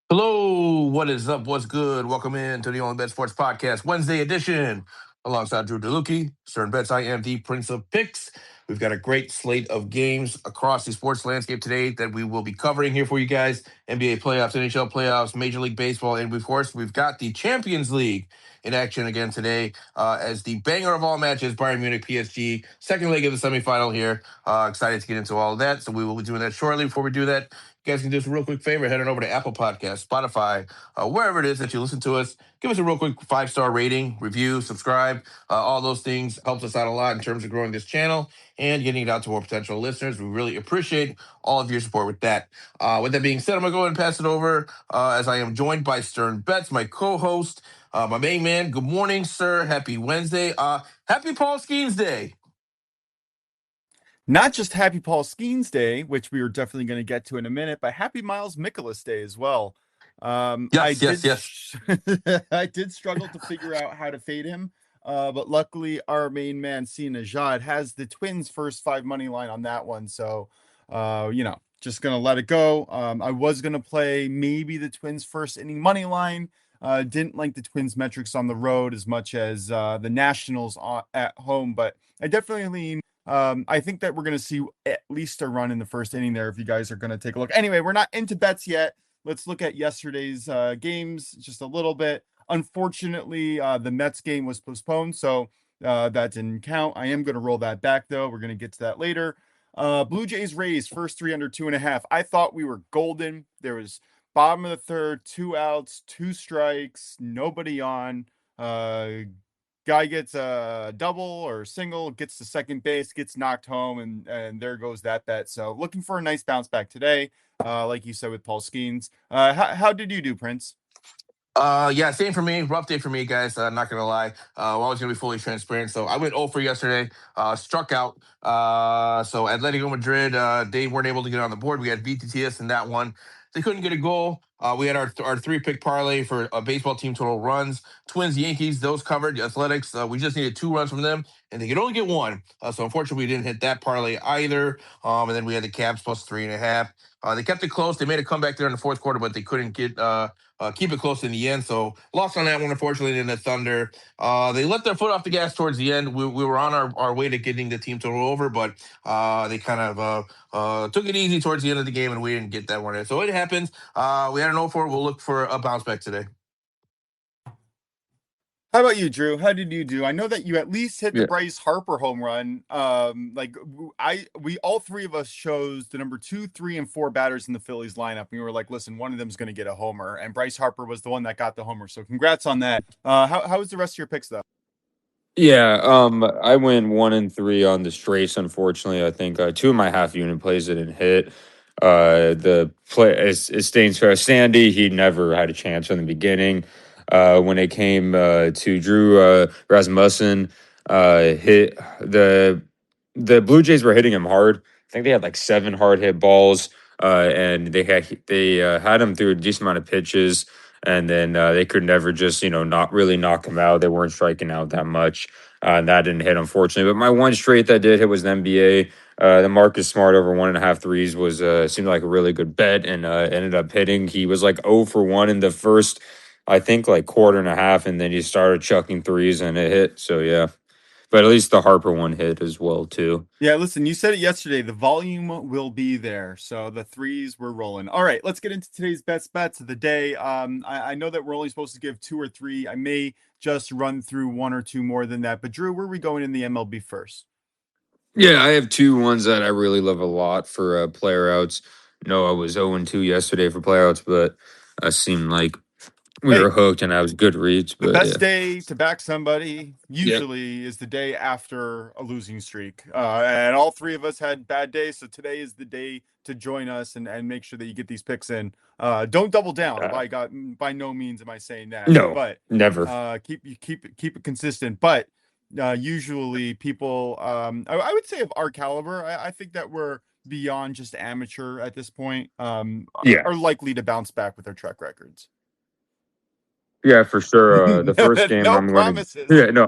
Hello, what is up? What's good? Welcome in to the OnlyBets Sports Podcast Wednesday edition. Alongside Drew DeLucchi, Stern Bets, I am the Prince of Picks. We've got a great slate of games across the sports landscape today that we will be covering here for you guys. NBA playoffs, NHL playoffs, Major League Baseball, and of course, we've got the Champions League in action again today as the banger of all matches, Bayern Munich PSG, second leg of the semifinal here. Excited to get into all of that, so we will be doing that shortly. Before we do that, you guys can do us a real quick favor, head on over to Apple Podcasts, Spotify, wherever it is that you listen to us. Give us a real quick 5-star rating, review, subscribe. All those things helps us out a lot in terms of growing this channel and getting it out to more potential listeners. We really appreciate all of your support with that. With that being said, I'm going to go ahead and pass it over as I am joined by Stern Betts, my co-host, my main man. Good morning, sir. Happy Wednesday. Happy Paul Skeens Day. Not just Happy Paul Skeens Day, which we are definitely going to get to in a minute, but Happy Miles Mikolas Day as well. I Yes, yes, did yes. I did struggle to figure out how to fade him, but luckily our main man Sina Jad has the Twins' first 5 money line on that one, so just gonna let it go. I was gonna play maybe the Twins' first inning money line. Didn't like the Twins' metrics on the road as much as the Nationals at home, but I definitely lean. I think that we're going to see at least a run in the first inning there if you guys are going to take a look. Anyway, we're not into bets yet. Let's look at yesterday's games just a little bit. Unfortunately, the Mets game was postponed, so that didn't count. I am going to roll that back, though. We're going to get to that later. Blue Jays Rays, first 3 under 2.5. I thought we were golden. There was bottom of the third, 2 outs, 2 strikes, nobody on. Guy gets a double or single, gets to second base, gets knocked home, and there goes that bet. So looking for a nice bounce back today, like you said with Paul Skeens. How did you do, Prince? Yeah, same for me. Rough day for me, guys. Not gonna lie. We're always gonna be fully transparent. So I went 0 for yesterday. Struck out. So Atletico Madrid, they weren't able to get on the board. We had BTTS in that one. They couldn't get a goal. We had our 3-pick parlay for baseball team total runs. Twins, Yankees, those covered. The Athletics, we just needed 2 runs from them, and they could only get 1. So unfortunately, we didn't hit that parlay either. And then we had the Caps plus 3.5. They kept it close. They made a comeback there in the fourth quarter, but they couldn't keep it close in the end. So lost on that one, unfortunately, in the Thunder. They let their foot off the gas towards the end. We were on our way to getting the team total over, but they kind of took it easy towards the end of the game, and we didn't get that one in. So it happens. We had an 0-4. We'll look for a bounce back today. How about you, Drew? How did you do? I know that you at least hit the Yeah. Bryce Harper home run. We all 3 of us chose the number 2, 3, and 4 batters in the Phillies lineup. And we were like, listen, one of them is going to get a homer, and Bryce Harper was the one that got the homer. So congrats on that. How was the rest of your picks though? Yeah, I went 1 and 3 on the straights. Unfortunately, I think 2 of my half unit plays didn't hit. The play it stains fair. Sandy, he never had a chance from the beginning. When it came to Drew Rasmussen, hit the Blue Jays were hitting him hard. I think they had like 7 hard hit balls, and they had him through a decent amount of pitches. And then they could never just, not really knock him out. They weren't striking out that much. And that didn't hit, unfortunately. But my one straight that did hit was the NBA. The Marcus Smart over 1.5 threes was seemed like a really good bet and ended up hitting. He was like 0 for 1 in the first, I think, like quarter and a half. And then he started chucking threes and it hit. So, yeah. But at least the Harper one hit as well, too. Yeah, listen, you said it yesterday. The volume will be there. So the threes were rolling. All right, let's get into today's best bets of the day. I know that we're only supposed to give 2 or 3. I may just run through 1 or 2 more than that. But Drew, where are we going in the MLB first? Yeah, I have 2 ones that I really love a lot for player outs. No, I was 0-2 yesterday for player outs, but it seemed like we Hey, were hooked and I was good reads. the But yeah. best day to back somebody Yep. usually is the day after a losing streak. And all 3 of us had bad days. So today is the day to join us and make sure that you get these picks in. Don't double down. By no means am I saying that, No, but never. keep it consistent. But usually people, I would say of our caliber, I think that we're beyond just amateur at this point, Yeah. are likely to bounce back with their track records. Yeah, for sure. The first game No I'm going to. promises. Yeah, no.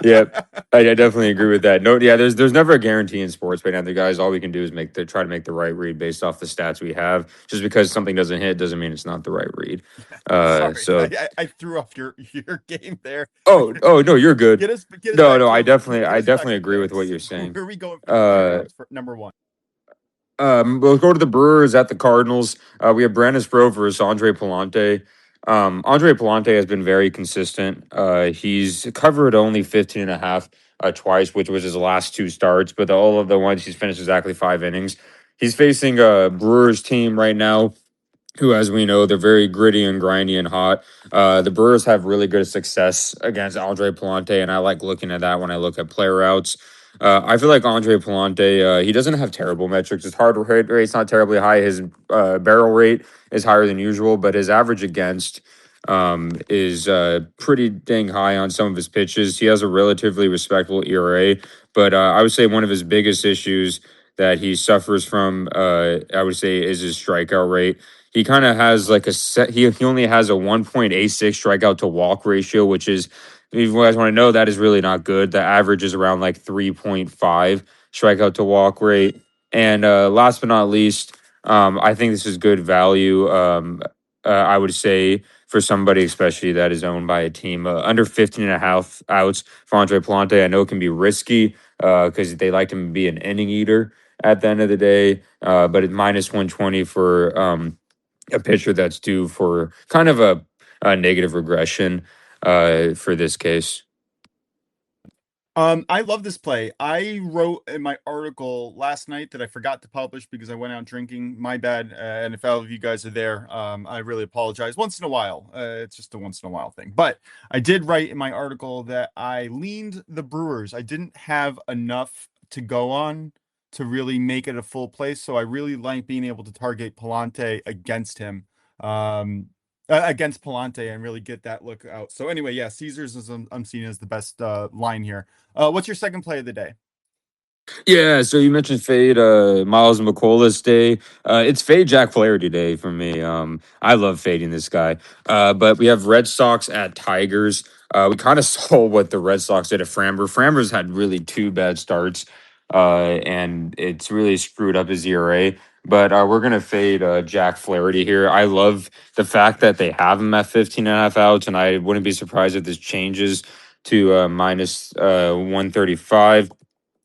Yeah, I definitely agree with that. No, yeah, there's never a guarantee in sports right now. The guys, all we can do is try to make the right read based off the stats we have. Just because something doesn't hit doesn't mean it's not the right read. Sorry, So I threw off your game there. oh no, you're good. Get us No, back no, to I us back definitely to agree with what picks. you're saying. Where are we going for the Uh, fireworks for number one? We'll go to the Brewers at the Cardinals. We have Brandon Sproat versus Andre Palante. Andre Palante has been very consistent. He's covered only 15 and a half twice, which was his last two starts, but all of the ones he's finished exactly 5 innings. He's facing a Brewers team right now who, as we know, they're very gritty and grindy and hot. The Brewers have really good success against Andre Palante, and I like looking at that when I look at player outs. I feel like Andre Palante, he doesn't have terrible metrics. His hard hit rate's not terribly high. His barrel rate is higher than usual, but his average against is pretty dang high on some of his pitches. He has a relatively respectable ERA, but I would say one of his biggest issues that he suffers from, I would say, is his strikeout rate. He kind of has like a set. He only has a 1.86 strikeout to walk ratio, which is, if you guys want to know, that is really not good. The average is around like 3.5 strikeout to walk rate. And last but not least, I think this is good value. I would say for somebody, especially that is owned by a team under 15 and a half outs for Andre Palante. I know it can be risky because they like him to be an inning eater at the end of the day, but at minus 120 for a pitcher that's due for kind of a negative regression for this case. I love this play. I wrote in my article last night that I forgot to publish because I went out drinking. My bad. And if all of you guys are there, I really apologize. Once in a while, it's just a once in a while thing. But I did write in my article that I leaned the Brewers. I didn't have enough to go on to really make it a full play, so I really like being able to target Palante against him. Against Palante and really get that look out. So anyway, yeah, Caesars is I'm seeing as the best line here. What's your second play of the day? Yeah, so you mentioned fade Miles McCollus day. It's fade Jack Flaherty day for me. I love fading this guy. But we have Red Sox at Tigers. We kind of saw what the Red Sox did at Framber. Framber's had really two bad starts, and it's really screwed up his ERA. But we're going to fade Jack Flaherty here. I love the fact that they have him at 15 and a half outs, and I wouldn't be surprised if this changes to minus 135.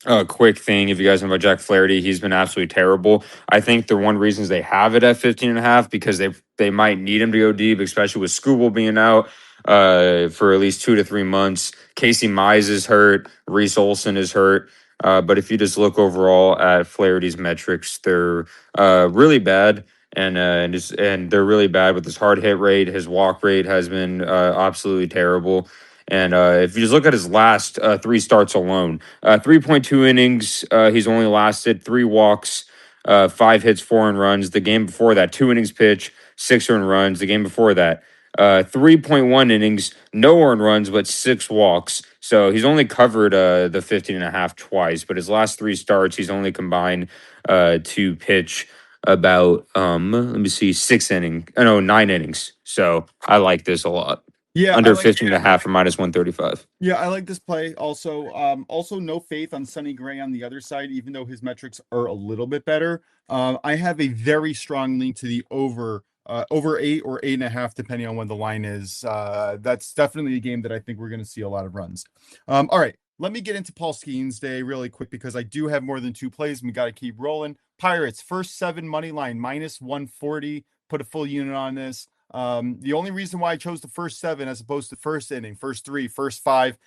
A quick thing, if you guys know about Jack Flaherty, he's been absolutely terrible. I think the one reasons they have it at 15 and a half because they might need him to go deep, especially with Skubal being out for at least 2 to 3 months. Casey Mize is hurt. Reese Olson is hurt. But if you just look overall at Flaherty's metrics, they're really bad. And they're really bad with his hard hit rate. His walk rate has been absolutely terrible. And if you just look at his last three starts alone, 3.2 innings, he's only lasted 3 walks, 5 hits, 4 earned runs. The game before that, 2 innings pitch, 6 earned runs. The game before that, 3.1 innings, no earned runs, but 6 walks. So he's only covered the 15 and a half twice, but his last 3 starts, he's only combined to pitch about let me see 9 innings. So I like this a lot. Yeah, I Under like 15 and a half for minus 135. Yeah, I like this play. Also no faith on Sonny Gray on the other side, even though his metrics are a little bit better. I have a very strong lean to the over 8 or 8.5, depending on when the line is. That's definitely a game that I think we're going to see a lot of runs. All right, let me get into Paul Skeens Day really quick because I do have more than 2 plays and we got to keep rolling. Pirates first 7 money line minus 140. Put a full unit on this. The only reason why I chose the first 7 as opposed to first inning, first 3, first 5,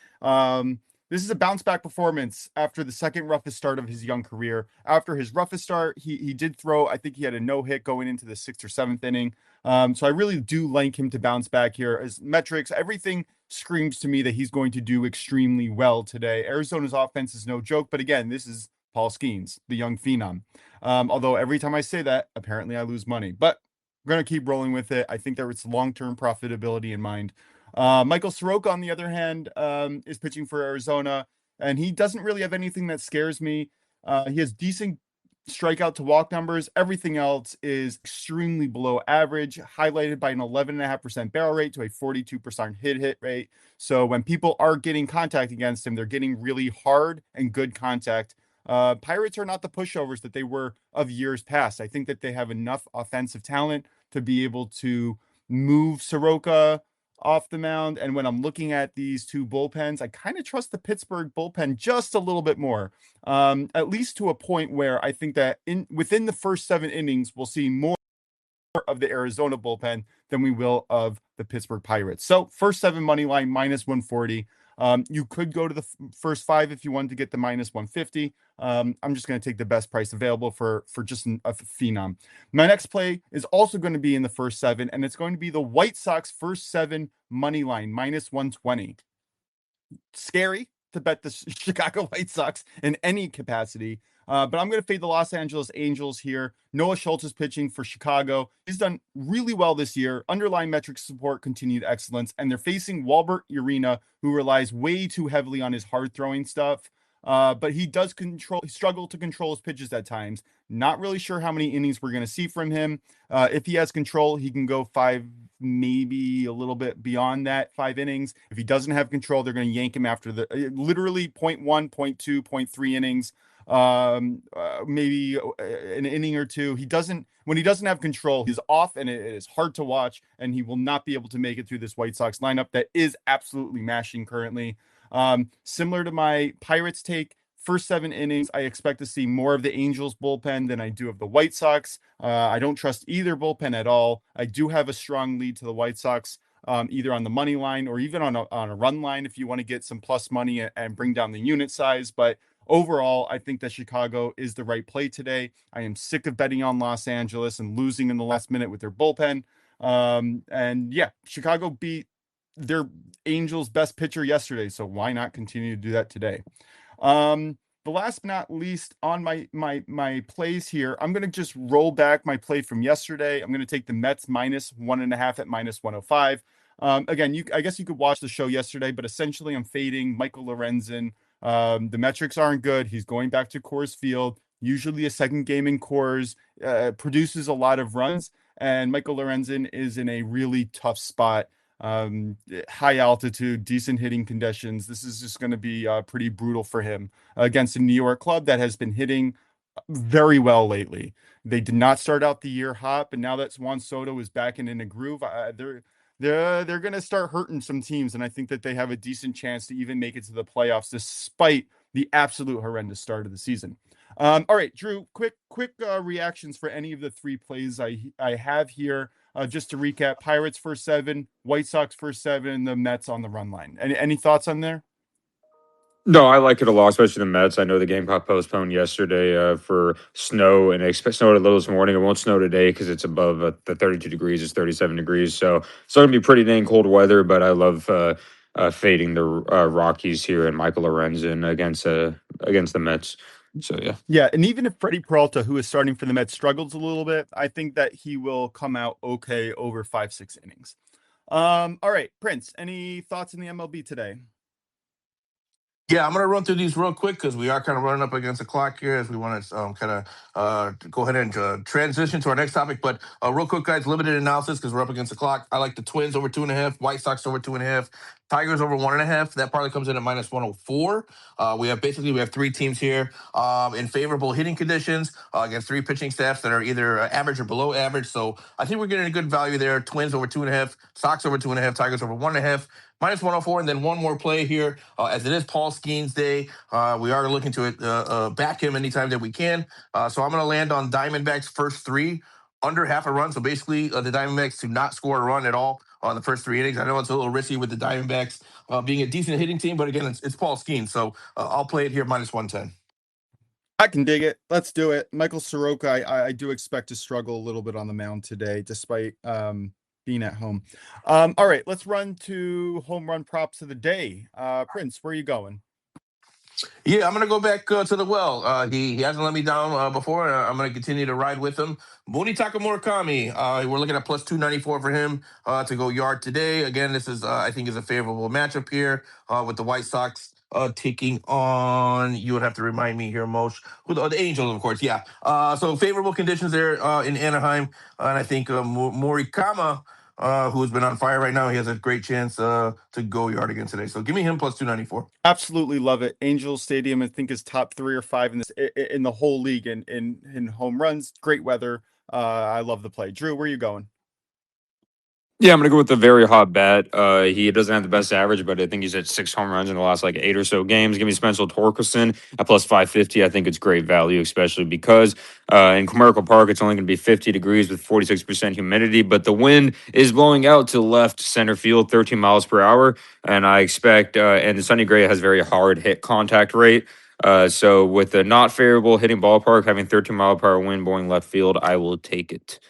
this is a bounce back performance after the second roughest start of his young career. After his roughest start, he did throw, I think he had a no hit going into the 6th or 7th inning. So I really do like him to bounce back here. As metrics, everything screams to me that he's going to do extremely well today. Arizona's offense is no joke, but again, this is Paul Skeens, the young phenom. Although every time I say that, apparently I lose money, but we're going to keep rolling with it. I think there is long-term profitability in mind. Michael Soroka, on the other hand, is pitching for Arizona, and he doesn't really have anything that scares me. He has decent strikeout to walk numbers, everything else is extremely below average, highlighted by an 11.5% barrel rate to a 42% hit rate. So when people are getting contact against him, they're getting really hard and good contact. Pirates are not the pushovers that they were of years past. I think that they have enough offensive talent to be able to move Soroka off the mound. And when I'm looking at these two bullpens, I kind of trust the Pittsburgh bullpen just a little bit more, at least to a point where I think that within the first 7 innings, we'll see more of the Arizona bullpen than we will of the Pittsburgh Pirates. So first 7 money line minus 140. You could go to the first 5 if you wanted to get the minus 150. I'm just going to take the best price available for just a phenom. My next play is also going to be in the first 7, and it's going to be the White Sox first 7 money line minus 120. Scary to bet the Chicago White Sox in any capacity. But I'm going to fade the Los Angeles Angels here. Noah Schultz is pitching for Chicago. He's done really well this year. Underlying metrics support continued excellence. And they're facing Walbert Urena, who relies way too heavily on his hard throwing stuff. But he does struggle to control his pitches at times. Not really sure how many innings we're going to see from him. If he has control, he can go 5, maybe a little bit beyond that, 5 innings. If he doesn't have control, they're going to yank him after the literally 0.1, 0.2, 0.3 innings. Maybe an inning or two. When he doesn't have control, he's off, and it is hard to watch, and he will not be able to make it through this White Sox lineup that is absolutely mashing currently. Similar to my Pirates take, first 7 innings, I expect to see more of the Angels bullpen than I do of the White Sox. I don't trust either bullpen at all. I do have a strong lead to the White Sox, either on the money line or even on a run line if you want to get some plus money and bring down the unit size. But overall, I think that Chicago is the right play today. I am sick of betting on Los Angeles and losing in the last minute with their bullpen. And yeah, Chicago beat their Angels' best pitcher yesterday, so why not continue to do that today? The last but not least on my plays here, I'm going to just roll back my play from yesterday. I'm going to take the Mets minus 1.5 at minus 105. Again, I guess you could watch the show yesterday, but essentially I'm fading Michael Lorenzen. The metrics aren't good. He's going back to Coors Field. Usually a second game in Coors produces a lot of runs, and Michael Lorenzen is in a really tough spot. High altitude, decent hitting conditions. This is just going to be pretty brutal for him against a New York club that has been hitting very well lately. They did not start out the year hot, but now that Juan Soto is back and in a groove, they're going to start hurting some teams, and I think that they have a decent chance to even make it to the playoffs despite the absolute horrendous start of the season. All right, Drew, quick reactions for any of the 3 plays I have here. Just to recap: Pirates first 7, White Sox first 7, the Mets on the run line. Any thoughts on there? No, I like it a lot, especially the Mets. I know the game got postponed yesterday for snow, and expect snow a little this morning. It won't snow today because it's above the 32 degrees. It's 37 degrees, so it's going to be pretty dang cold weather. But I love fading the Rockies here and Michael Lorenzen against the Mets. So yeah, and even if Freddie Peralta, who is starting for the Mets, struggles a little bit, I think that he will come out okay over 5-6 innings. All right, Prince, any thoughts in the MLB today? Yeah, I'm going to run through these real quick because we are kind of running up against the clock here as we want to kind of go ahead and transition to our next topic. But real quick, guys, limited analysis because we're up against the clock. I like the Twins over 2.5, White Sox over 2.5, Tigers over 1.5. That probably comes in at minus 104. We have 3 teams here in favorable hitting conditions against 3 pitching staffs that are either average or below average. So I think we're getting a good value there. Twins over 2.5, Sox over 2.5, Tigers over 1.5. Minus 104, and then one more play here. As it is Paul Skeens Day, we are looking to back him anytime that we can. So I'm going to land on Diamondbacks first 3, under half a run. So basically, the Diamondbacks to not score a run at all on the first 3 innings. I know it's a little risky with the Diamondbacks being a decent hitting team, but again, it's Paul Skeens. So I'll play it here minus 110. I can dig it. Let's do it. Michael Soroka, I do expect to struggle a little bit on the mound today, despite being at home. All right, let's run to home run props of the day. Prince, where are you going? Yeah, I'm going to go back to the well. He hasn't let me down before. I'm going to continue to ride with him. Munetaka Murakami, we're looking at plus 294 for him to go yard today. Again, this is, I think, is a favorable matchup here with the White Sox taking on, you would have to remind me here, Mosh, the Angels, of course. Yeah. So favorable conditions there in Anaheim. And I think Morikama, who has been on fire right now, he has a great chance to go yard again today. So give me him plus 294. Absolutely love it. Angels Stadium, I think, is top 3 or 5 in the whole league in home runs. Great weather. I love the play. Drew, where are you going? Yeah, I'm gonna go with the very hot bat. He doesn't have the best average, but I think he's at 6 home runs in the last like 8 or so games. Give me Spencer Torkelson at plus 550. I think it's great value, especially because in Comerica Park it's only gonna be 50 degrees with 46% humidity, but the wind is blowing out to left center field, 13 miles per hour, and I expect and the Sonny Gray has very hard hit contact rate. So with the not favorable hitting ballpark having 13-mile-per-hour wind blowing left field, I will take it.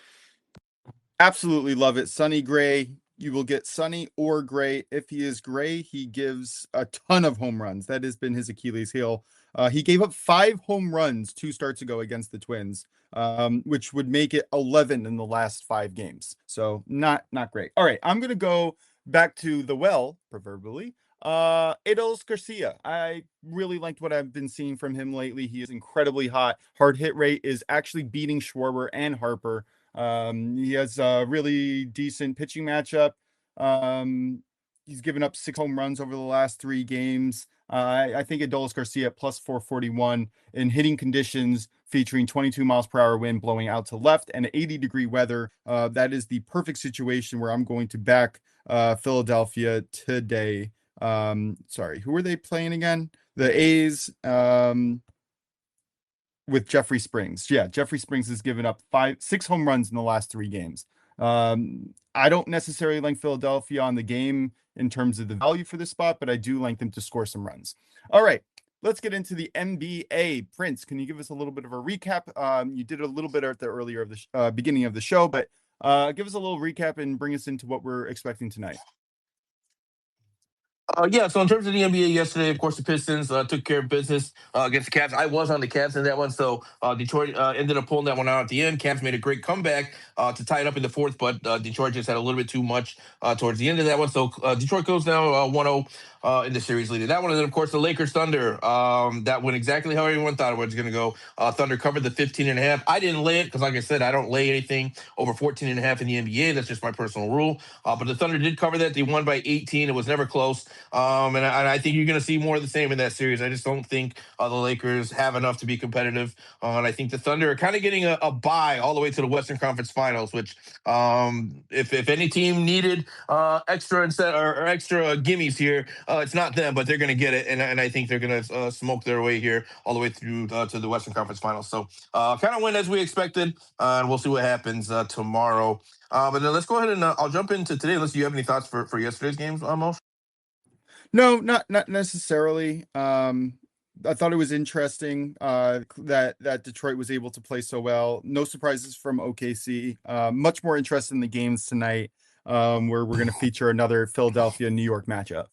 Absolutely love it. Sunny Gray. You will get Sunny or Gray. If he is Gray, he gives a ton of home runs. That has been his Achilles heel. He gave up 5 home runs 2 starts ago against the Twins, which would make it 11 in the last 5 games. So not great. All right, I'm gonna go back to the well, proverbially. Adolis Garcia. I really liked what I've been seeing from him lately. He is incredibly hot. Hard hit rate is actually beating Schwarber and Harper. He has a really decent pitching matchup. He's given up 6 home runs over the last 3 games. I think Adolis Garcia plus 441 in hitting conditions featuring 22 miles per hour wind blowing out to left and 80-degree weather. That is the perfect situation where I'm going to back Philadelphia today. Sorry, who are they playing again? The A's. With Jeffrey Springs. Yeah, Jeffrey Springs has given up 6 home runs in the last 3 games. I don't necessarily like Philadelphia on the game in terms of the value for this spot, but I do like them to score some runs. All right, let's get into the NBA. Prince, can you give us a little bit of a recap? You did a little bit at the earlier of the beginning of the show, but give us a little recap and bring us into what we're expecting tonight. Yeah, so in terms of the NBA yesterday, of course, the Pistons took care of business against the Cavs. I was on the Cavs in that one, so Detroit ended up pulling that one out at the end. Cavs made a great comeback to tie it up in the fourth, but Detroit just had a little bit too much towards the end of that one. So Detroit goes now 1-0 in the series leading that one. And then, of course, the Lakers Thunder. That went exactly how everyone thought it was going to go. Thunder covered the 15.5. I didn't lay it because, like I said, I don't lay anything over 14.5 in the NBA. That's just my personal rule. But the Thunder did cover that. They won by 18. It was never close. And I think you're going to see more of the same in that series. I just don't think the Lakers have enough to be competitive. And I think the Thunder are kind of getting a bye all the way to the Western Conference Finals, which if any team needed extra gimmies here, it's not them, but they're going to get it. And I think they're going to smoke their way here all the way through to the Western Conference Finals. So kind of win as we expected. And we'll see what happens tomorrow. But then let's go ahead and I'll jump into today. Unless you have any thoughts for yesterday's games, Mo? No, not necessarily. I thought it was interesting that Detroit was able to play so well. No surprises from OKC. Much more interested in the games tonight, where we're going to feature another Philadelphia-New York matchup.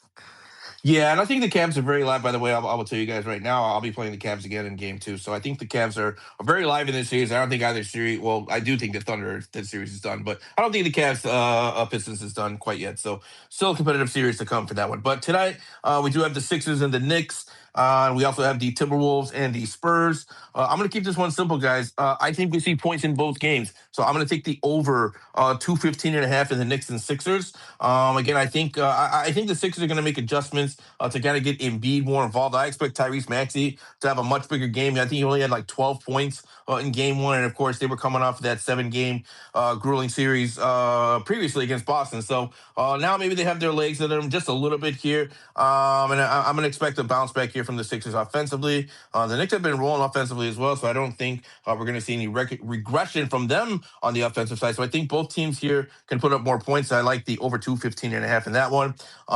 Yeah, and I think the Cavs are very live. By the way, I will tell you guys right now, I'll be playing the Cavs again in Game 2. So I think the Cavs are very live in this series. I don't think either series. Well, I do think the Thunder that series is done, but I don't think the Cavs Pistons is done quite yet. So still a competitive series to come for that one. But tonight we do have the Sixers and the Knicks. We also have the Timberwolves and the Spurs. I'm going to keep this one simple, guys. I think we see points in both games. So I'm going to take the over 215.5 in the Knicks and Sixers. Again, I think the Sixers are going to make adjustments to kind of get Embiid more involved. I expect Tyrese Maxey to have a much bigger game. I think he only had like 12 points in Game 1. And, of course, they were coming off of that 7-game grueling series previously against Boston. So now maybe they have their legs in them just a little bit here. And I'm going to expect a bounce back here from the Sixers offensively. The Knicks have been rolling offensively as well, so I don't think we're going to see any regression from them on the offensive side. So I think both teams here can put up more points. I like the over 215.5 in that one.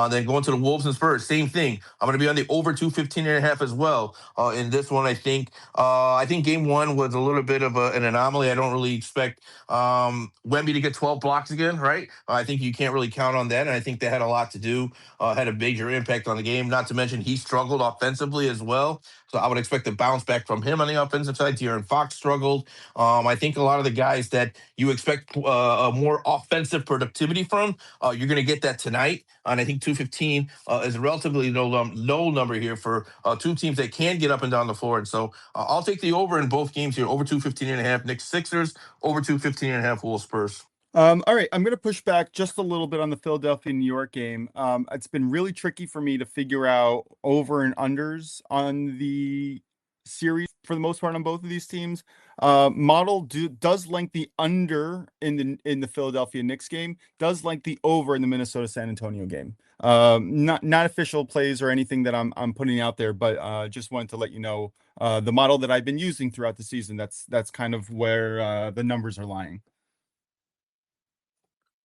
Then going to the Wolves and Spurs, same thing. I'm going to be on the over 215.5 as well. In this one, I think Game 1 was a little bit of an anomaly. I don't really expect Wemby to get 12 blocks again, right? I think you can't really count on that, and I think that had a lot to do, had a major impact on the game. Not to mention he struggled offensively as well. So I would expect a bounce back from him on the offensive side. De'Aaron Fox struggled. I think a lot of the guys that you expect a more offensive productivity from, you're going to get that tonight. And I think 215 is a relatively low number here for two teams that can get up and down the floor. And so I'll take the over in both games here, over 215.5 Knicks Sixers, over 215.5 Wolves Spurs. All right, I'm going to push back just a little bit on the Philadelphia New York game. It's been really tricky for me to figure out over and unders on the series for the most part on both of these teams. Model does length the under in the Philadelphia Knicks game, does length the over in the Minnesota San Antonio game. Not official plays or anything that I'm putting out there, but just wanted to let you know the model that I've been using throughout the season. That's kind of where the numbers are lying.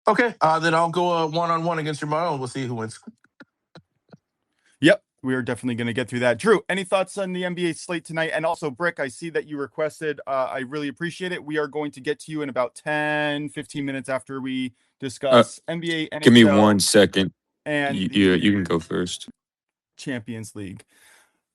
Okay, then I'll go one-on-one against your model, and we'll see who wins. Yep, we are definitely going to get through that. Drew, any thoughts on the NBA slate tonight? And also, Brick, I see that you requested. I really appreciate it. We are going to get to you in about 10, 15 minutes after we discuss NBA, NHL. Give me 1 second. And you can go first. Champions League.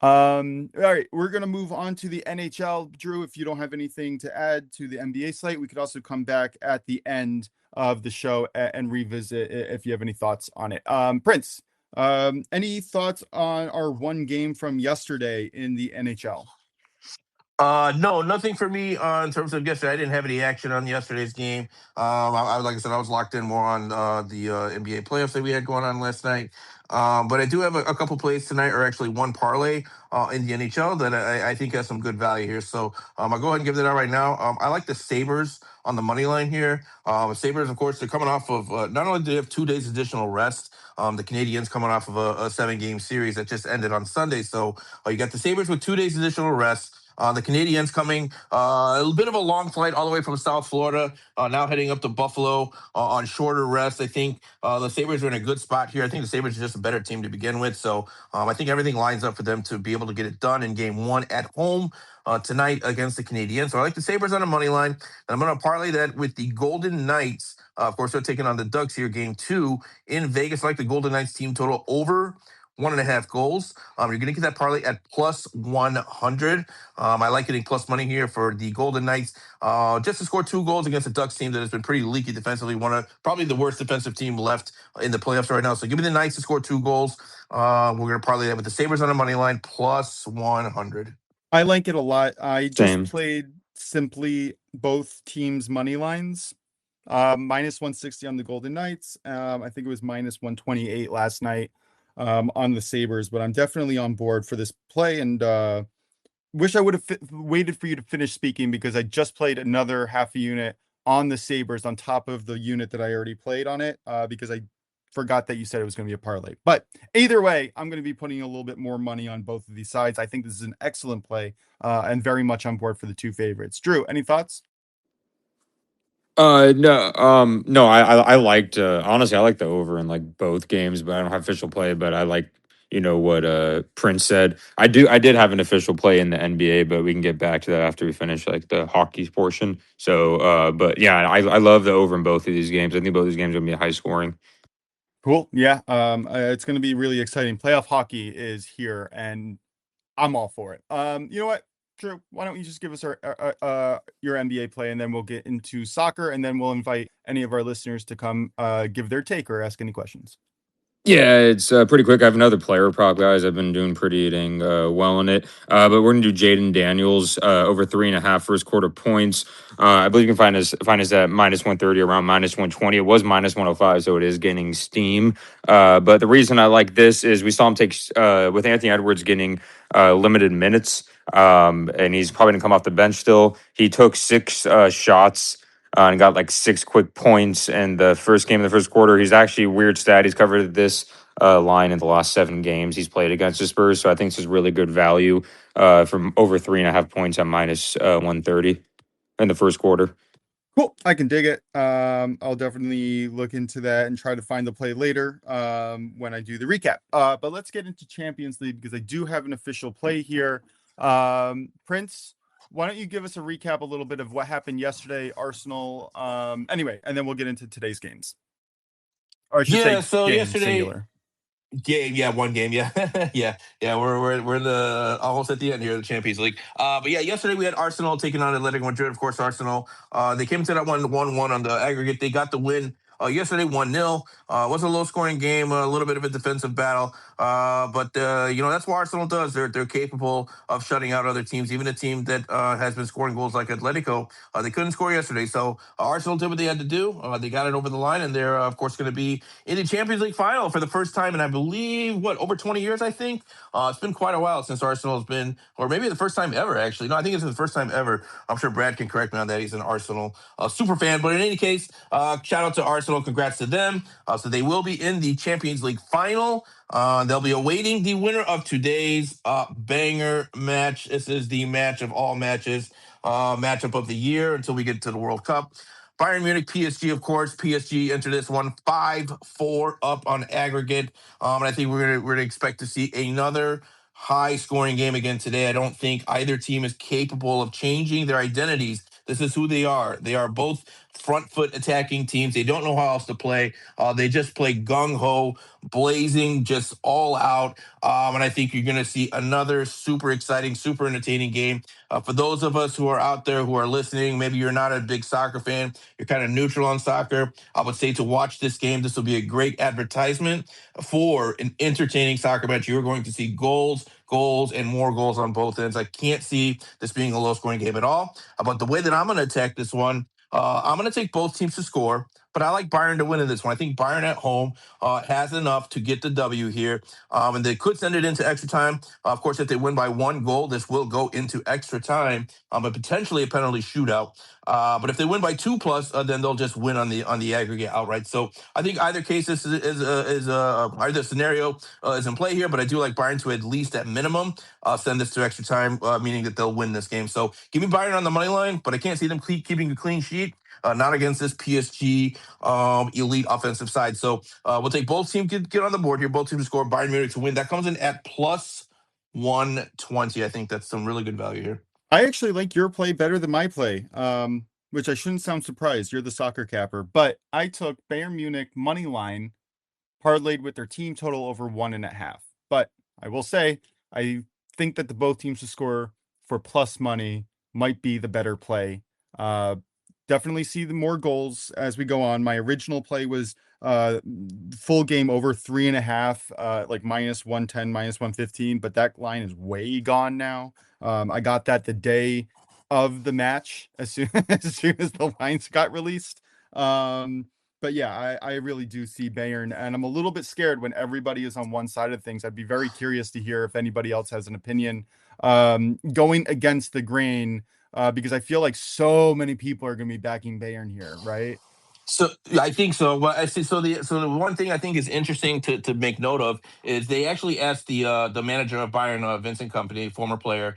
All right, we're going to move on to the NHL. Drew, if you don't have anything to add to the NBA slate, we could also come back at the end of the show and revisit if you have any thoughts on it. Prince, any thoughts on our one game from yesterday in the NHL? No, nothing for me in terms of yesterday. I didn't have any action on yesterday's game. Like I said, I was locked in more on the NBA playoffs that we had going on last night. But I do have a couple plays tonight, or actually one parlay in the NHL that I think has some good value here. So I'll go ahead and give that out right now. I like the Sabres on the money line here. Sabres, of course, they're coming off of not only do they have 2 days additional rest, the Canadians coming off of a 7-game series that just ended on Sunday. So you got the Sabres with 2 days additional rest. The Canadians coming a little bit of a long flight all the way from South Florida, now heading up to Buffalo on shorter rest. I think the Sabres are in a good spot here. I think the Sabres are just a better team to begin with. So I think everything lines up for them to be able to get it done in game 1 at home tonight against the Canadians. So I like the Sabres on the money line. And I'm going to parlay that with the Golden Knights. Of course, they're taking on the Ducks here, game 2 in Vegas. I like the Golden Knights team total over 1.5 goals. You're going to get that parlay at plus 100. I like getting plus money here for the Golden Knights just to score 2 goals against a Ducks team that has been pretty leaky defensively. Probably the worst defensive team left in the playoffs right now. So give me the Knights to score 2 goals. We're going to parlay that with the Sabres on the money line plus 100. I like it a lot. I just played simply both teams' money lines. Minus 160 on the Golden Knights. I think it was minus 128 last night on the Sabres, but I'm definitely on board for this play, and wish I would have waited for you to finish speaking, because I just played another half a unit on the Sabres on top of the unit that I already played on it, because I forgot that you said it was going to be a parlay. But either way, I'm going to be putting a little bit more money on both of these sides. I think this is an excellent play, and very much on board for the 2 favorites. Drew, any thoughts? No, I liked honestly, I like the over in like both games, but I don't have official play. But I like what Prince said. I did have an official play in the NBA, but we can get back to that after we finish like the hockey portion. So but yeah, I love the over in both of these games. I think both these games are gonna be high scoring. Cool. Yeah. It's going to be really exciting. Playoff hockey is here, and I'm all for it. You know what, Drew? Why don't you just give us your NBA play, and then we'll get into soccer, and then we'll invite any of our listeners to come give their take or ask any questions. Yeah, it's pretty quick. I have another player prop, guys. I've been doing pretty dang well in it. But we're gonna do Jaden Daniels over 3.5 first quarter points. I believe you can find us at minus 130, around minus 120. It was minus 105, so it is gaining steam. But the reason I like this is we saw him take with Anthony Edwards getting limited minutes, and he's probably gonna come off the bench still. He took 6 shots. And got like 6 quick points in the first game of the first quarter. He's actually weird stat. He's covered this line in the last 7 games he's played against the Spurs. So I think this is really good value from over 3.5 points at minus 130 in the first quarter. Cool. I can dig it. I'll definitely look into that and try to find the play later when I do the recap. But let's get into Champions League, because I do have an official play here. Prince, why don't you give us a recap a little bit of what happened yesterday, Arsenal, anyway, and then we'll get into today's games. Or I should say so games, yesterday, singular. Game, yeah, one game, yeah, yeah. We're in the almost at the end here of the Champions League. But yeah, yesterday we had Arsenal taking on Atletico Madrid. Of course, Arsenal. They came to that 1-1 on the aggregate. They got the win. Yesterday, 1-0. Was a low scoring game, a little bit of a defensive battle. But that's what Arsenal does. They're capable of shutting out other teams, even a team that has been scoring goals like Atletico. They couldn't score yesterday, so Arsenal did what they had to do. They got it over the line, and they're of course going to be in the Champions League final for the first time in, I believe, over 20 years, I think. It's been quite a while since Arsenal has been, or maybe the first time ever, actually. No, I think it's the first time ever. I'm sure Brad can correct me on that. He's an Arsenal super fan. But in any case, shout out to Arsenal. Congrats to them. So they will be in the Champions League final. They'll be awaiting the winner of today's banger match. This is the match of all matches, matchup of the year until we get to the World Cup. Bayern Munich, PSG, of course. PSG entered this one 5-4 up on aggregate. And I think we're gonna expect to see another high-scoring game again today. I don't think either team is capable of changing their identities. This is who they are. They are both front foot attacking teams. They don't know how else to play. They just play gung ho, blazing, just all out. And I think you're going to see another super exciting, super entertaining game. For those of us who are out there who are listening, maybe you're not a big soccer fan, you're kind of neutral on soccer, I would say to watch this game. This will be a great advertisement for an entertaining soccer match. You're going to see goals, and more goals on both ends. I can't see this being a low-scoring game at all. But the way that I'm going to attack this one, I'm going to take both teams to score, but I like Bayern to win in this one. I think Bayern at home has enough to get the W here, and they could send it into extra time. Of course, if they win by 1 goal, this will go into extra time, but potentially a penalty shootout. But if they win by 2+, then they'll just win on the aggregate outright. So I think either case this is either scenario is in play here. But I do like Bayern to at least at minimum send this to extra time, meaning that they'll win this game. So give me Bayern on the money line, but I can't see them keeping a clean sheet. Not against this PSG elite offensive side. So we'll take both teams get on the board here. Both teams to score. Bayern Munich to win. That comes in at plus 120. I think that's some really good value here. I actually like your play better than my play, which I shouldn't sound surprised. You're the soccer capper, but I took Bayern Munich money line parlayed with their team total over 1.5. But I will say, I think that the both teams to score for plus money might be the better play. Definitely see the more goals as we go on. My original play was full game over 3.5, like minus 110, minus 115, but that line is way gone now. I got that the day of the match as soon as the lines got released. But yeah, I really do see Bayern, and I'm a little bit scared when everybody is on one side of things. I'd be very curious to hear if anybody else has an opinion going against the grain, because I feel like so many people are going to be backing Bayern here, right? So I think so. Well, I see. So the one thing I think is interesting to make note of is they actually asked the manager of Bayern, Vincent Company, former player.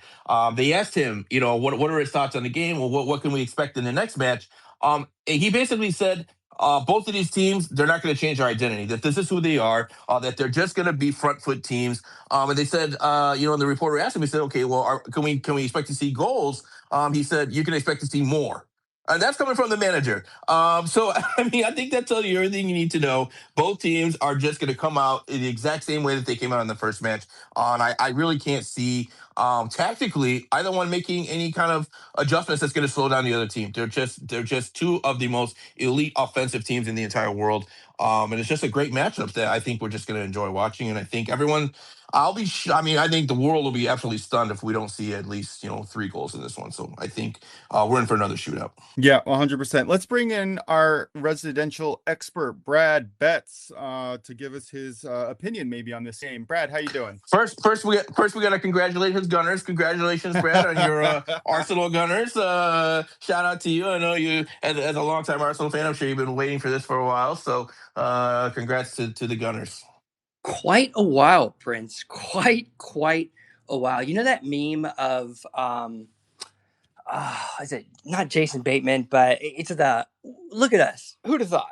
They asked him, what are his thoughts on the game? Well, what can we expect in the next match? And he basically said, both of these teams, they're not going to change their identity. That this is who they are. That they're just going to be front foot teams. And they said, and the reporter asked him, he said, okay, well, can we expect to see goals? He said, you can expect to see more. And that's coming from the manager. So, I mean, I think that tells you everything you need to know. Both teams are just going to come out in the exact same way that they came out in the first match. And I really can't see tactically either one making any kind of adjustments that's going to slow down the other team. They're just two of the most elite offensive teams in the entire world. And it's just a great matchup that I think we're just going to enjoy watching. And I think everyone, I think the world will be absolutely stunned if we don't see at least 3 goals in this one. So I think we're in for another shootout. Yeah, 100%. Let's bring in our residential expert, Brad Betts, to give us his opinion maybe on this game. Brad, how you doing? First we got to congratulate his Gunners. Congratulations, Brad, on your Arsenal Gunners. Shout out to you. I know you, as a longtime Arsenal fan, I'm sure you've been waiting for this for a while. So congrats to the Gunners. Quite a while, Prince. Quite a while. You know that meme of is it not Jason Bateman, but it's the look at us. Who'd have thought?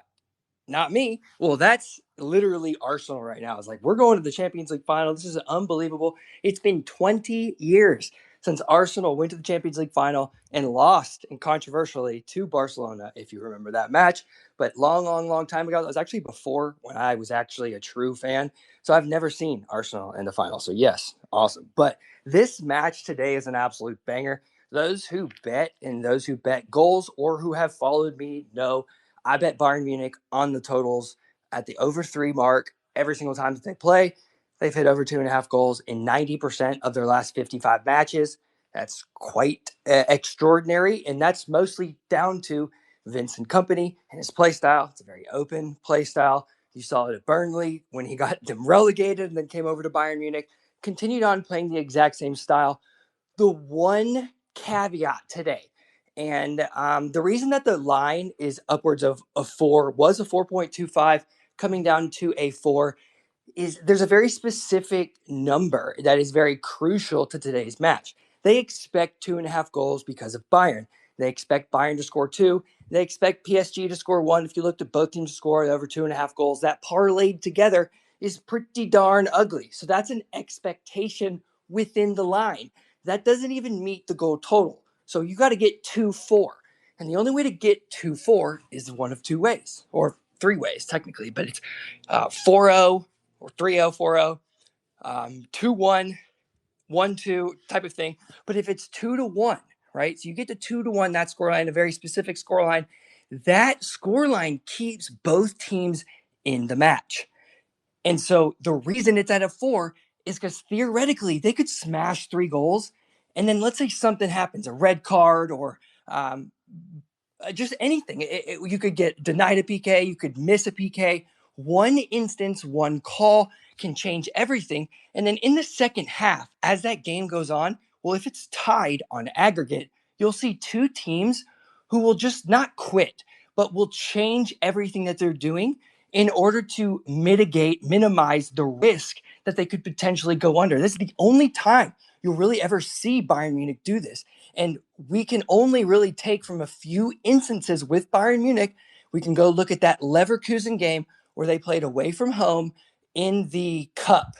Not me. Well, that's literally Arsenal right now. It's like, we're going to the Champions League final. This is unbelievable. It's been 20 years since Arsenal went to the Champions League final and lost, and controversially, to Barcelona, if you remember that match. But long time ago, that was actually before when I was actually a true fan. So I've never seen Arsenal in the final. So yes, awesome. But this match today is an absolute banger. Those who bet and those who bet goals or who have followed me know I bet Bayern Munich on the totals at the over 3 mark every single time that they play. They've hit over 2.5 goals in 90% of their last 55 matches. That's quite extraordinary, and that's mostly down to Vincent Company and his play style. It's a very open play style. You saw it at Burnley when he got them relegated and then came over to Bayern Munich. Continued on playing the exact same style. The one caveat today, and the reason that the line is upwards of a 4, was a 4.25, coming down to a 4, is there's a very specific number that is very crucial to today's match. They expect 2.5 goals because of Bayern. They expect Bayern to score 2. They expect PSG to score 1. If you looked at both teams to score over 2.5 goals, that parlayed together is pretty darn ugly. So that's an expectation within the line. That doesn't even meet the goal total. So you got to get 2-4. And the only way to get 2-4 is one of 2 ways, or 3 ways technically, but it's 4-0 or 3-0, 4-0, 2-1, 1-2 type of thing. But if it's 2-1, right? So you get to 2-1, that scoreline, a very specific scoreline. That scoreline keeps both teams in the match. And so the reason it's at a 4 is because theoretically they could smash 3 goals. And then let's say something happens, a red card or just anything. You could get denied a PK, you could miss a PK. One instance, one call can change everything. And then in the second half, as that game goes on, well, if it's tied on aggregate, you'll see 2 teams who will just not quit, but will change everything that they're doing in order to minimize the risk that they could potentially go under. This is the only time you'll really ever see Bayern Munich do this. And we can only really take from a few instances with Bayern Munich. We can go look at that Leverkusen game where they played away from home in the Cup,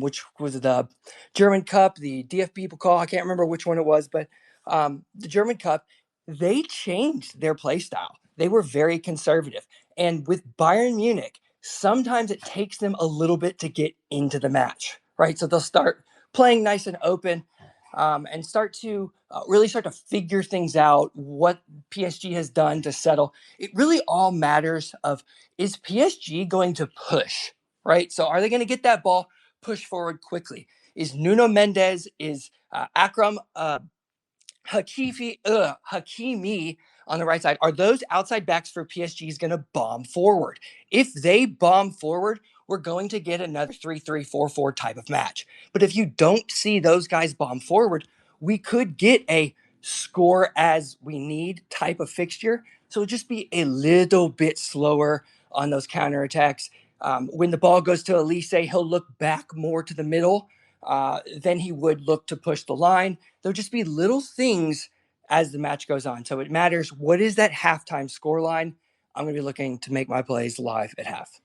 which was the German Cup, the DFB Pokal. I can't remember which one it was, but the German Cup, they changed their play style. They were very conservative. And with Bayern Munich, sometimes it takes them a little bit to get into the match, right? So they'll start playing nice and open and start to really start to figure things out, what PSG has done to settle. It really all matters of, is PSG going to push, right? So are they going to get that ball, push forward quickly? Is Nuno Mendes, is Akram Hakimi on the right side, are those outside backs for PSG is going to bomb forward? If they bomb forward, we're going to get another 3-3-4-4 type of match. But if you don't see those guys bomb forward, we could get a score as we need type of fixture. So it'll just be a little bit slower on those counterattacks. When the ball goes to Elise, he'll look back more to the middle than he would look to push the line. There'll just be little things as the match goes on. So it matters, what is that halftime score line? I'm going to be looking to make my plays live at half.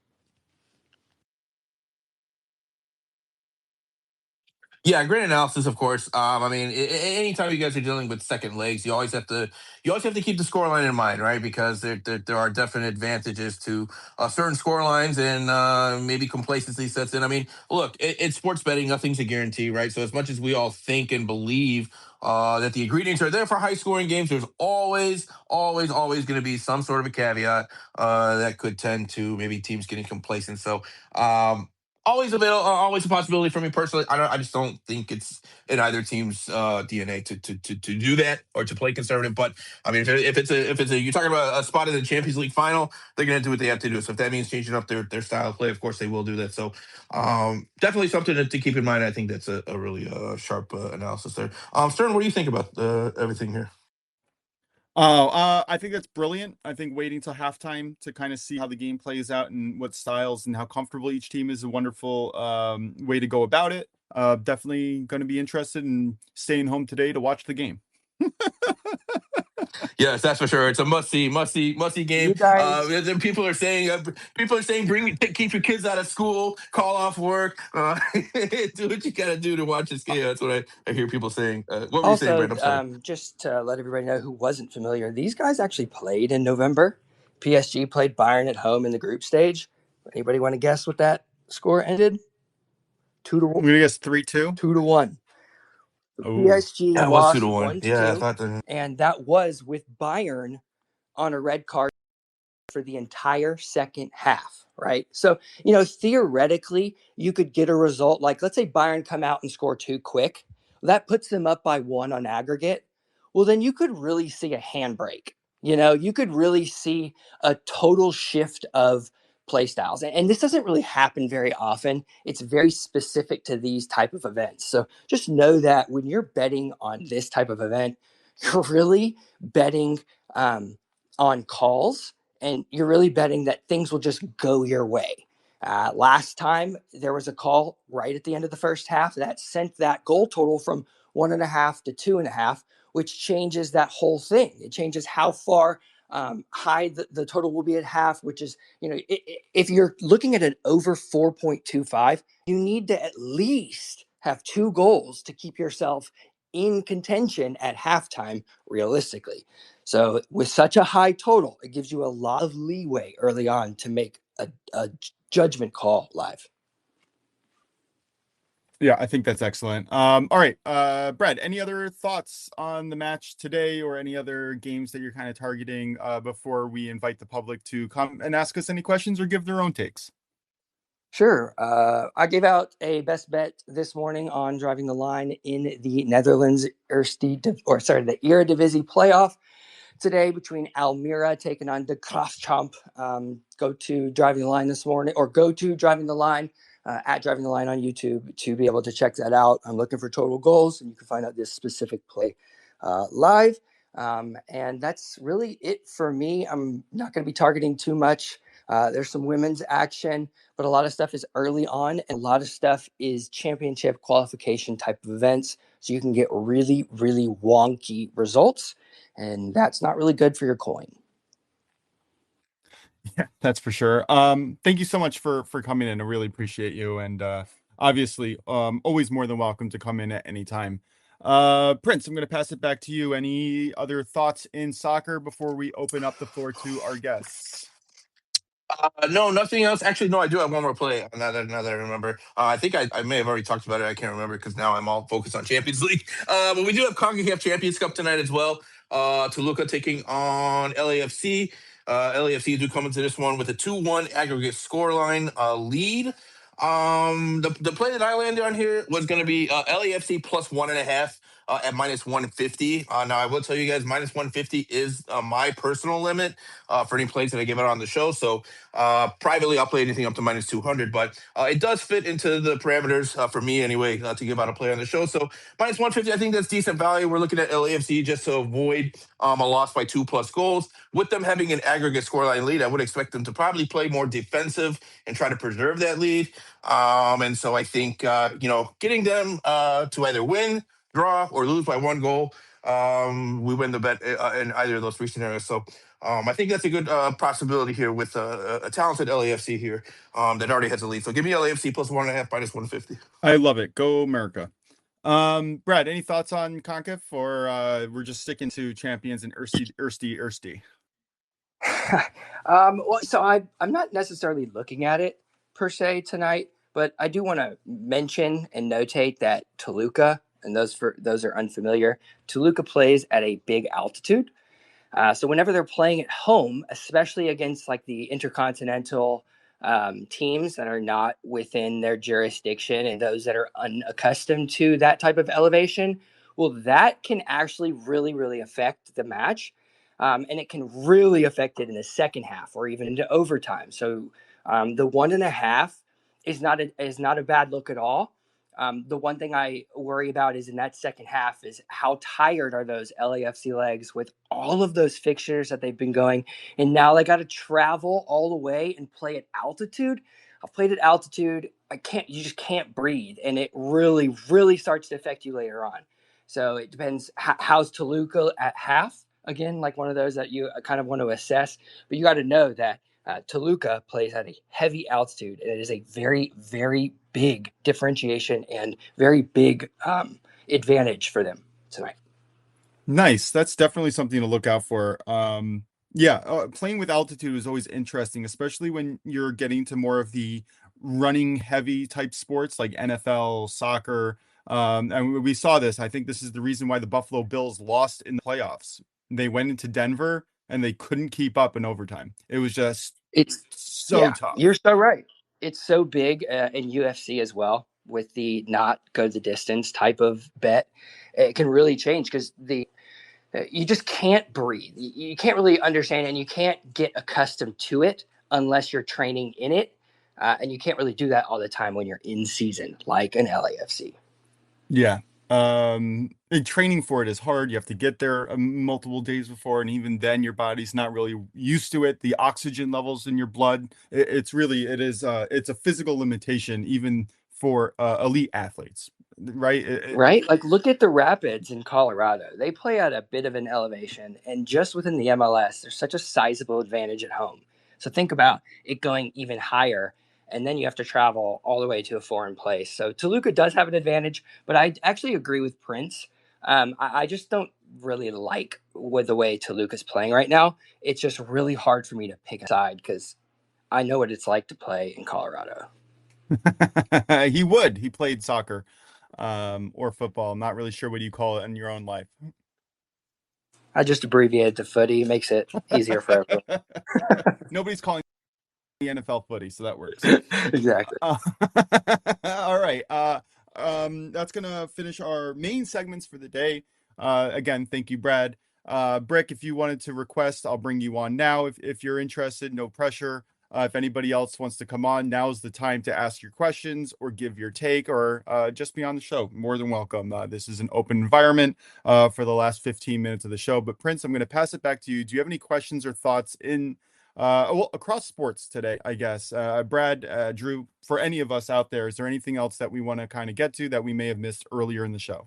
Yeah, great analysis, of course. I mean, anytime you guys are dealing with second legs, you always have to keep the scoreline in mind, right? Because there are definite advantages to certain scorelines, and maybe complacency sets in. I mean, look, it's sports betting; nothing's a guarantee, right? So as much as we all think and believe that the ingredients are there for high scoring games, there's always going to be some sort of a caveat that could tend to maybe teams getting complacent. So. Always a possibility for me personally. I just don't think it's in either team's DNA to do that or to play conservative. But I mean, if it's a you're talking about a spot in the Champions League final, they're gonna do what they have to do. So if that means changing up their style of play, of course they will do that. So definitely something to keep in mind. I think that's a really sharp analysis there. Stern, what do you think about everything here? I think that's brilliant. I think waiting till halftime to kind of see how the game plays out and what styles and how comfortable each team is a wonderful way to go about it. Definitely going to be interested in staying home today to watch the game. Yes, that's for sure. It's a must-see game. You guys People are saying, keep your kids out of school, call off work, do what you gotta do to watch this game. That's what I hear people saying. What were you saying, also, Brent? I'm sorry. just to let everybody know who wasn't familiar, these guys actually played in November. PSG played Bayern at home in the group stage. Anybody want to guess what that score ended? I'm gonna guess 3-2. 2-1. Oh, PSG Yeah, it was lost 2-1. 1-2, Yeah, I thought that. and that was with Bayern on a red card for the entire second half, right? So, theoretically, you could get a result like, let's say Bayern come out and score 2 quick. That puts them up by 1 on aggregate. Well, then you could really see a handbrake. You could really see a total shift of play styles. And this doesn't really happen very often. It's very specific to these type of events. So just know that when you're betting on this type of event, you're really betting on calls, and you're really betting that things will just go your way. Last time there was a call right at the end of the first half that sent that goal total from 1.5 to 2.5, which changes that whole thing. It changes how far high the total will be at half, which is, if you're looking at an over 4.25, you need to at least have 2 goals to keep yourself in contention at halftime, realistically. So with such a high total, it gives you a lot of leeway early on to make a judgment call live. yeah, I think that's excellent. All right, Brad, any other thoughts on the match today, or any other games that you're kind of targeting before we invite the public to come and ask us any questions or give their own takes? Sure. I gave out a best bet this morning on driving the line in the Netherlands the Eredivisie playoff today between Almira taking on De Graafschamp. Go to driving the line this morning, or go to driving the line at driving the line on YouTube to be able to check that out. I'm looking for total goals, and you can find out this specific play live. And that's really it for me. I'm not going to be targeting too much. There's some women's action, but a lot of stuff is early on, and a lot of stuff is championship qualification type of events. So you can get really, really wonky results, and that's not really good for your coin. Yeah, that's for sure. Thank you so much for coming in. I really appreciate you, and obviously, always more than welcome to come in at any time. Prince, I'm going to pass it back to you. Any other thoughts in soccer before we open up the floor to our guests? No, nothing else. Actually, no, I do have one more play. Now that I remember, I think I may have already talked about it. I can't remember because now I'm all focused on Champions League. But we do have CONCACAF Champions Cup tonight as well. Toluca taking on LAFC. LAFC do come into this one with a 2-1 aggregate scoreline lead. The play that I landed on here was going to be LAFC plus 1.5 at minus 150. Now I will tell you guys, minus 150 is my personal limit for any plays that I give out on the show. So privately, I'll play anything up to minus 200, but it does fit into the parameters for me anyway to give out a play on the show. So minus 150, I think that's decent value. We're looking at LAFC just to avoid a loss by 2+ goals. With them having an aggregate scoreline lead, I would expect them to probably play more defensive and try to preserve that lead. And so I think, getting them to either win, draw, or lose by 1 goal, we win the bet in either of those 3 scenarios. So I think that's a good possibility here with a talented LAFC here that already has a lead. So give me LAFC plus 1.5 minus 150. I love it. Go America. Brad, any thoughts on CONCACAF, or we're just sticking to champions and Ersty? So I'm not necessarily looking at it per se tonight, but I do want to mention and notate that Toluca, and those are unfamiliar, Toluca plays at a big altitude. So whenever they're playing at home, especially against like the intercontinental teams that are not within their jurisdiction and those that are unaccustomed to that type of elevation, well, that can actually really, really affect the match. And it can really affect it in the second half or even into overtime. So the 1.5 is not a bad look at all. The one thing I worry about is in that second half is how tired are those LAFC legs with all of those fixtures that they've been going. And now they got to travel all the way and play at altitude. I've played at altitude. You just can't breathe. And it really, really starts to affect you later on. So it depends. How's Toluca at half again, like one of those that you kind of want to assess. But you got to know that Toluca plays at a heavy altitude, and it is a very, very big differentiation and very big advantage for them tonight. Nice. That's definitely something to look out for. Yeah, playing with altitude is always interesting, especially when you're getting to more of the running heavy type sports like NFL, soccer. And we saw this. I think this is the reason why the Buffalo Bills lost in the playoffs. They went into Denver and they couldn't keep up in overtime. It was just It's so tough. You're so right. It's so big in UFC as well with the not go the distance type of bet. It can really change because you just can't breathe. You can't really understand and you can't get accustomed to it unless you're training in it. And you can't really do that all the time when you're in season, like an LAFC. Yeah. And training for it is hard. You have to get there multiple days before, and even then your body's not really used to it. The oxygen levels in your blood, it's a physical limitation even for elite athletes, right? Right? Like, look at the Rapids in Colorado. They play at a bit of an elevation, and just within the MLS, there's such a sizable advantage at home. So think about it going even higher, and then you have to travel all the way to a foreign place. So Toluca does have an advantage, but I actually agree with Prince. I just don't really like with the way Toluca's playing right now. It's just really hard for me to pick a side because I know what it's like to play in Colorado. He played soccer or football. I'm not really sure what you call it in your own life. I just abbreviated to footy. It makes it easier for everyone. Nobody's calling the NFL footy, so that works. Exactly. All right. That's gonna finish our main segments for the day. Again, thank you, Brad. Brick, if you wanted to request, I'll bring you on now. If you're interested, no pressure. If anybody else wants to come on, now's the time to ask your questions or give your take or just be on the show. More than welcome. This is an open environment for the last 15 minutes of the show. But Prince, I'm going to pass it back to you. Do you have any questions or thoughts across sports today, I guess? Brad, Drew, for any of us out there, is there anything else that we want to kind of get to that we may have missed earlier in the show?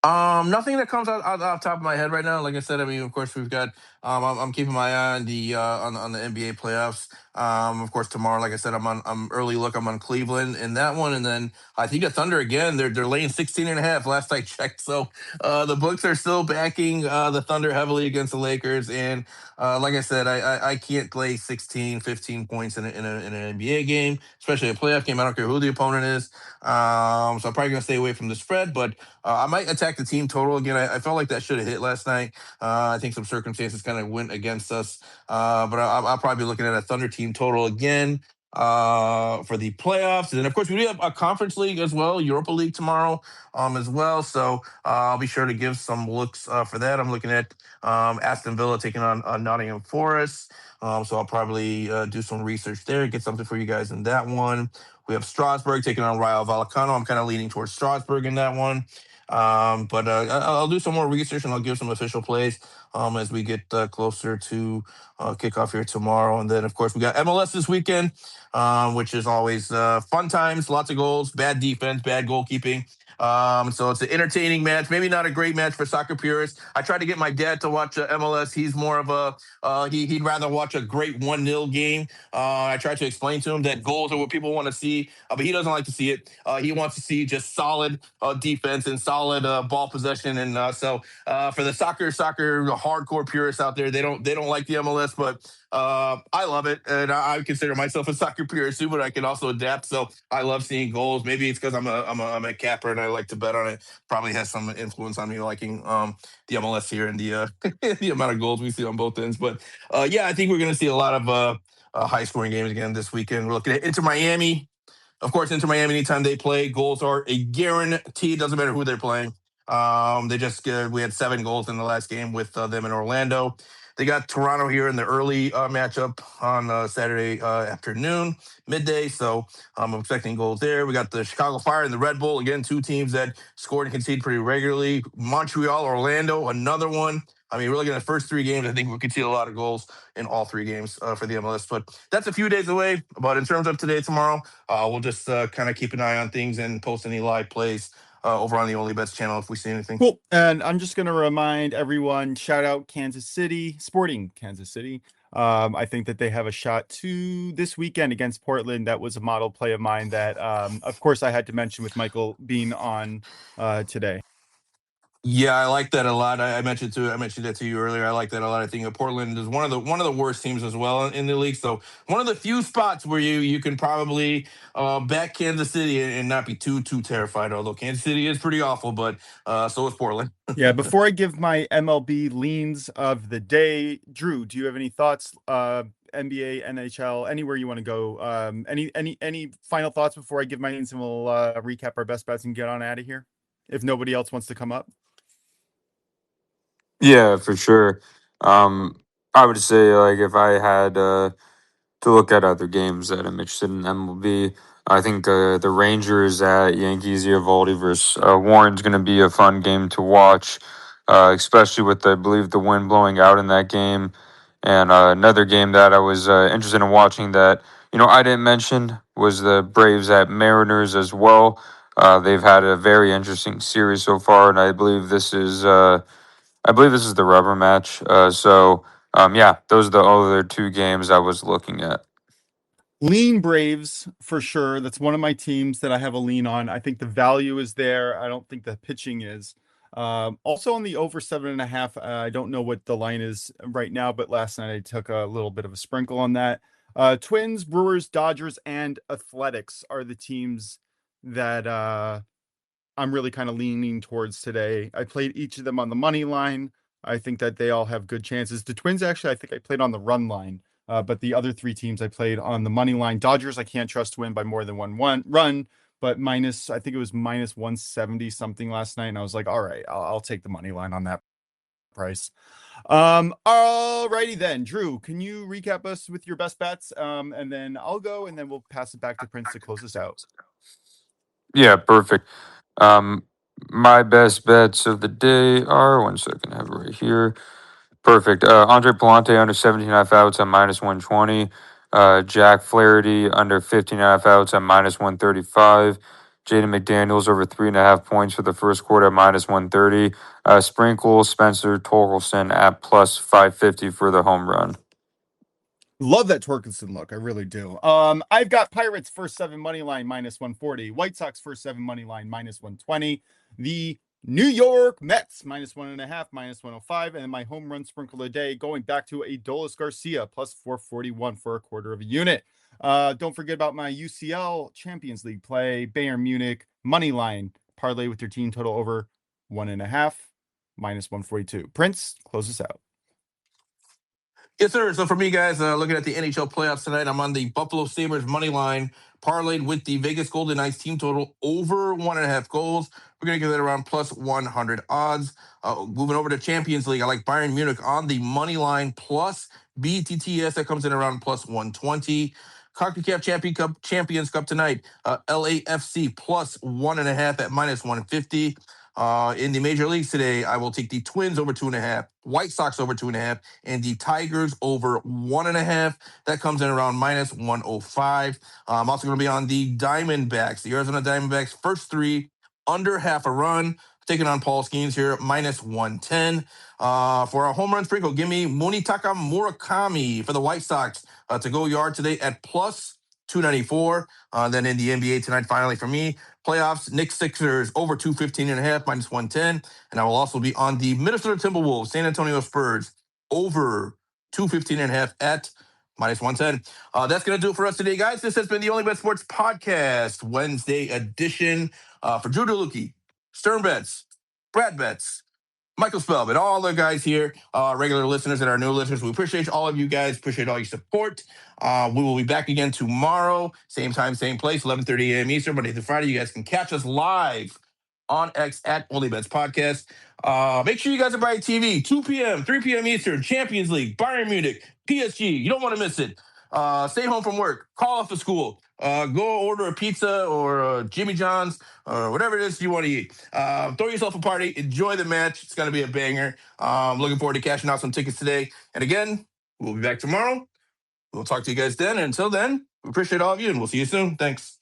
Nothing that comes out off the top of my head right now. Like I said, I mean, of course, we've got. I'm keeping my eye on the NBA playoffs. Of course, tomorrow, like I said, I'm early look. I'm on Cleveland in that one, and then I think the Thunder again. They're laying 16.5 last I checked. So the books are still backing the Thunder heavily against the Lakers. And like I said, I can't lay 16, 15 points in an NBA game, especially a playoff game. I don't care who the opponent is. So I'm probably gonna stay away from the spread, but I might attack the team total again. I felt like that should have hit last night. I think some circumstances kind of went against us. But I'll probably be looking at a Thunder team total again for the playoffs. And then, of course, we do have a conference league as well, Europa League tomorrow as well. So I'll be sure to give some looks for that. I'm looking at Aston Villa taking on Nottingham Forest. So I'll probably do some research there, get something for you guys in that one. We have Strasbourg taking on Rayo Vallecano. I'm kind of leaning towards Strasbourg in that one. But I'll do some more research and I'll give some official plays as we get closer to kickoff here tomorrow. And then, of course, we got MLS this weekend, which is always fun times, lots of goals, bad defense, bad goalkeeping. So it's an entertaining match, maybe not a great match for soccer purists. I tried to get my dad to watch MLS. He's more of he'd rather watch a great 1-0 game. I tried to explain to him that goals are what people want to see, but he doesn't like to see it. He wants to see just solid defense and solid ball possession. And so for the soccer hardcore purists out there, they don't like the MLS, but I love it, and I consider myself a soccer purist too. But I can also adapt. So I love seeing goals. Maybe it's because I'm a capper and I like to bet on it. Probably has some influence on me liking the MLS here and the the amount of goals we see on both ends. But yeah, I think we're going to see a lot of high scoring games again this weekend. We're looking at Inter Miami. Of course, Inter Miami, anytime they play, goals are a guarantee. Doesn't matter who they're playing. We had 7 goals in the last game with them in Orlando. They got Toronto here in the early matchup on Saturday afternoon, midday. So I'm expecting goals there. We got the Chicago Fire and the Red Bull. Again, 2 teams that scored and concede pretty regularly. Montreal, Orlando, another one. I mean, we're looking at the first 3 games. I think we could see a lot of goals in all 3 games for the MLS. But that's a few days away. But in terms of today, tomorrow, we'll just kind of keep an eye on things and post any live plays over on the OnlyBets channel if we see anything. Cool. And I'm just going to remind everyone, shout out Sporting Kansas City. I think that they have a shot to this weekend against Portland. That was a model play of mine that, of course, I had to mention with Michael being on today. Yeah, I like that a lot. I mentioned that to you earlier. I like that a lot. I think Portland is one of the worst teams as well in the league. So one of the few spots where you can probably back Kansas City and not be too terrified. Although Kansas City is pretty awful, but so is Portland. Yeah. Before I give my MLB leans of the day, Drew, do you have any thoughts? NBA, NHL, anywhere you want to go. Any final thoughts before I give my leans, and we'll recap our best bets and get on out of here? If nobody else wants to come up. Yeah, for sure. I would say like if I had to look at other games that I'm interested in MLB, I think the Rangers at Yankees Eovaldi versus Warren's going to be a fun game to watch, especially with I believe the wind blowing out in that game. And another game that I was interested in watching that I didn't mention was the Braves at Mariners as well. They've had a very interesting series so far, and I believe this is the rubber match. Yeah, those are the other two games I was looking at. Lean Braves for sure. That's one of my teams that I have a lean on. I think the value is there. I don't think the pitching is. Also on the over 7.5. I don't know what the line is right now, but last night I took a little bit of a sprinkle on that. Twins, Brewers, Dodgers, and Athletics are the teams that I'm really kind of leaning towards today. I played each of them on the money line. I think that they all have good chances. The Twins, actually, I think I played on the run line. But the other three teams I played on the money line. Dodgers, I can't trust to win by more than one run, but I think it was minus 170 something last night. And I was like, all right, I'll take the money line on that price. All righty then. Drew, can you recap us with your best bets? And then I'll go, and then we'll pass it back to Prince to close us out. Yeah, perfect. My best bets of the day are, one second, I have it right here. Perfect. Andre Palante under 17.5 outs at minus 120. Jack Flaherty under 15.5 outs at minus 135. Jaden McDaniels over 3.5 points for the first quarter at minus 130. Sprinkle Spencer Torkelson at plus 550 for the home run. Love that Torkelson look. I really do. I've got Pirates first 7 money line minus 140. White Sox first 7 money line minus 120. The New York Mets minus 1.5 minus 105. And my home run sprinkle a day going back to Adolis Garcia plus 441 for a quarter of a unit. Don't forget about my UCL Champions League play. Bayern Munich money line parlay with your team total over 1.5 minus 142. Prince, close us out. Yes, sir. So for me, guys, looking at the NHL playoffs tonight, I'm on the Buffalo Sabres money line, parlayed with the Vegas Golden Knights team total over 1.5 goals. We're going to give that around plus 100 odds. Moving over to Champions League, I like Bayern Munich on the money line plus BTTS. That comes in around plus 120. CONCACAF Champions Cup tonight, LAFC plus 1.5 at minus 150. In the major leagues today, I will take the Twins over 2.5, White Sox over 2.5, and the Tigers over 1.5. That comes in around minus 105. I'm also going to be on the Diamondbacks, the Arizona Diamondbacks, first 3 under half a run. Taking on Paul Skeens here, minus 110. For a home run sprinkle, give me Munetaka Murakami for the White Sox to go yard today at plus 294. Then in the NBA tonight, finally for me, playoffs, Knicks Sixers over 215.5, minus 110. And I will also be on the Minnesota Timberwolves, San Antonio Spurs over 215.5 at minus 110. That's going to do it for us today, guys. This has been the Only Bet Sports Podcast, Wednesday edition. For Drew DeLucchi, Stern Betts, Brad Betts, Michael Spelman, all the guys here, regular listeners and our new listeners. We appreciate all of you guys. Appreciate all your support. We will be back again tomorrow. Same time, same place, 11:30 a.m. Eastern, Monday through Friday. You guys can catch us live on X at OnlyBets Podcast. Make sure you guys are by TV, 2 p.m., 3 p.m. Eastern, Champions League, Bayern Munich, PSG. You don't want to miss it. Stay home from work. Call off of school. Go order a pizza or Jimmy John's or whatever it is you want to eat. Throw yourself a party. Enjoy the match. It's going to be a banger. Looking forward to cashing out some tickets today. And again, we'll be back tomorrow. We'll talk to you guys then. And until then, we appreciate all of you, and we'll see you soon. Thanks.